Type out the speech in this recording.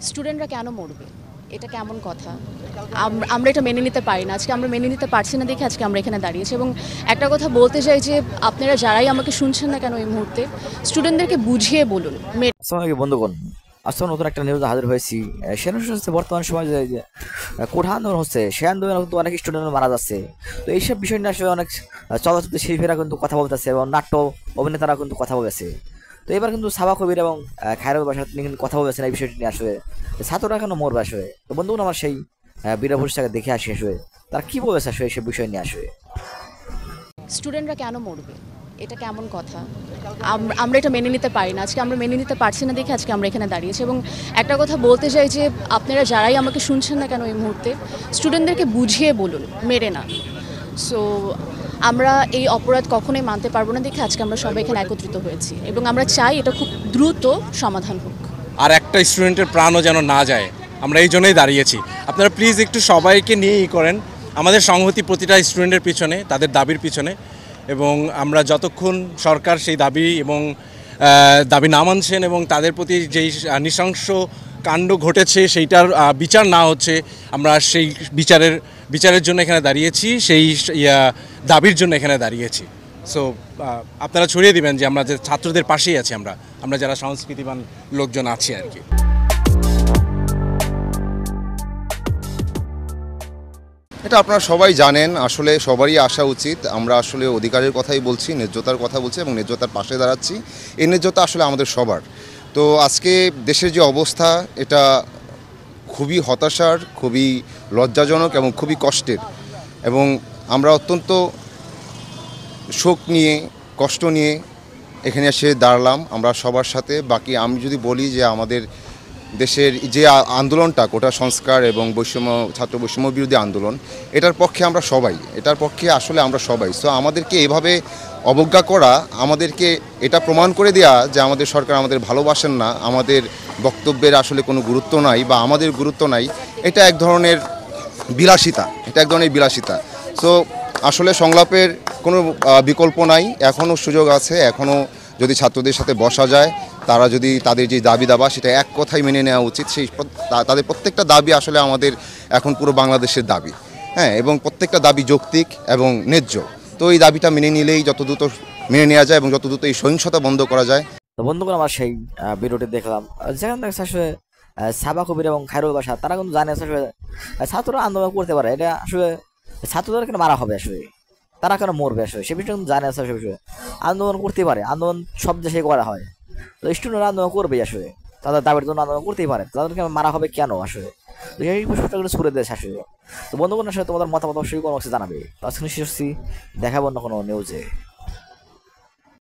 স্টুডেন্টরা কেন মরবে? এটা কেমন কথা? আমরা এটা মেনে নিতে পারি না। আজকে আমরা মেনে নিতে পারছি না দেখে আজকে আমরা এখানে দাঁড়িয়েছি এবং একটা কথা বলতে চাই যে আপনারা যারাই আমাকে শুনছেন না কেন এই মুহূর্তে, স্টুডেন্টদেরকে বুঝিয়ে বলুন। আসসালামু আলাইকুম বন্ধুগণ। আজকে নতুন একটা নিউজ হাজির হয়েছি। সে নিউজ হচ্ছে বর্তমান সময় যে কোঠা আন্দোলন হচ্ছে, সে আন্দোলনে কিন্তু অনেক স্টুডেন্ট মারা যাচ্ছে। তো এইসব বিষয় নিয়ে আসলে অনেক চলচ্চিত্র শিল্পীরা কিন্তু কথা বলতেছে এবং নাট্য অভিনেতারা কিন্তু কথা বলেছে। তো এবার কিন্তু সাবা কবির এবং খায়রুল বাসার নিয়ে কিন্তু কথা বলেছেন এই বিষয়টি নিয়ে আসলে ছাত্ররা কেন মরবে আসলে। তো বন্ধুগণ, আমার সেই বীরভূষটাকে দেখে আসি আসলে তারা কি বলেছে আসলে এইসব বিষয় নিয়ে আসলে। স্টুডেন্টরা কেন মরবে? এটা কেমন কথা? আমরা এটা মেনে নিতে পারি না। আজকে আমরা মেনে নিতে পারছি না দেখে আজকে আমরা এখানে দাঁড়িয়েছি এবং একটা কথা বলতে চাই যে আপনারা যারাই আমাকে শুনছেন না কেন এই মুহূর্তে, স্টুডেন্টদেরকে বুঝিয়ে বলুন, মেরে না। সো আমরা এই অপরাধ কখনোই মানতে পারবো না দেখে আজকে আমরা সবাই এখানে একত্রিত হয়েছি এবং আমরা চাই এটা খুব দ্রুত সমাধান হোক। আর একটা স্টুডেন্টের প্রাণও যেন না যায়, আমরা এই জন্যই দাঁড়িয়েছি। আপনারা প্লিজ একটু সবাইকে নিয়েই করেন, আমাদের সংহতি প্রতিটা স্টুডেন্টের পিছনে, তাদের দাবির পিছনে। এবং আমরা যতক্ষণ সরকার সেই দাবি এবং দাবি না মানছেন এবং তাদের প্রতি যেই নৃশংস কাণ্ড ঘটেছে সেইটার বিচার না হচ্ছে, আমরা সেই বিচারের জন্য এখানে দাঁড়িয়েছি, সেই দাবির জন্য এখানে দাঁড়িয়েছি। সো আপনারা ছড়িয়ে দিবেন যে আমরা যে ছাত্রদের পাশেই আছি, আমরা যারা সংস্কৃতিবান লোকজন আছি আর কি। এটা আপনারা সবাই জানেন, আসলে সবারই আসা উচিত। আমরা আসলে অধিকারের কথাই বলছি, ন্যায্যতার কথা বলছি এবং ন্যায্যতার পাশে দাঁড়াচ্ছি। এই ন্যায্যতা আসলে আমাদের সবার। তো আজকে দেশের যে অবস্থা, এটা খুবই হতাশার, খুবই লজ্জাজনক এবং খুবই কষ্টের। এবং আমরা অত্যন্ত শোক নিয়ে, কষ্ট নিয়ে এখানে এসে দাঁড়ালাম আমরা সবার সাথে। বাকি আমি যদি বলি যে আমাদের দেশের যে আন্দোলনটা কোটা সংস্কার এবং ছাত্র বৈষম্য বিরোধী আন্দোলন, এটার পক্ষে আমরা সবাই, এটার পক্ষে আসলে আমরা সবাই। সো আমাদেরকে এভাবে অবজ্ঞা করা, আমাদেরকে এটা প্রমাণ করে দেওয়া যে আমাদের সরকার আমাদের ভালোবাসেন না, আমাদের বক্তব্যের আসলে কোনো গুরুত্ব নাই বা আমাদের গুরুত্ব নাই, এটা এক ধরনের বিলাসিতা। সো আসলে সংলাপের কোনো বিকল্প নাই, এখনও সুযোগ আছে। এখনও যদি ছাত্রদের সাথে বসা যায়, তারা যদি তাদের যে দাবি দাবা সেটা এক কথাই মেনে নেওয়া উচিত। তাদের প্রত্যেকটা দাবি আসলে আমাদের এখন পুরো বাংলাদেশের দাবি, হ্যাঁ, এবং প্রত্যেকটা দাবি যৌক্তিক এবং ন্যায্য। তো এই দাবিটা মেনে নিলেই যত দ্রুত মেনে নেওয়া যায় এবং যত দ্রুত এই সহিংসতা বন্ধ করা যায়। তো বন্ধুগণ, আমার সেই ভিডিওটি দেখলাম যেখানে দেখছে আসলে সাবা কবির এবং খায়রুল বাসা তারা কিন্তু জানে আসলে ছাত্ররা আন্দোলন করতে পারে, এটা আসলে ছাত্রদের কেন মারা হবে আসলে, তারা কেন মরবে আসলে সে বিষয়ে কিন্তু জানে আসলে সে বিষয়ে আন্দোলন করতে পারে। আন্দোলন সব দেশে করা হয়, তো স্টুডেন্টরা আন্দোলন করবে আসলে, তাদের দাবির জন্য আন্দোলন করতেই পারে, তাদেরকে মারা হবে কেন আসলে, তো এই বিষয়টা ছুড়ে দেশ আসলে। তো বন্ধুগণ, আসলে তোমাদের মতামত অবশ্যই কোনো জানাবে। তো আজকে শেষ হচ্ছি, দেখাবো না কোনো নিউজে।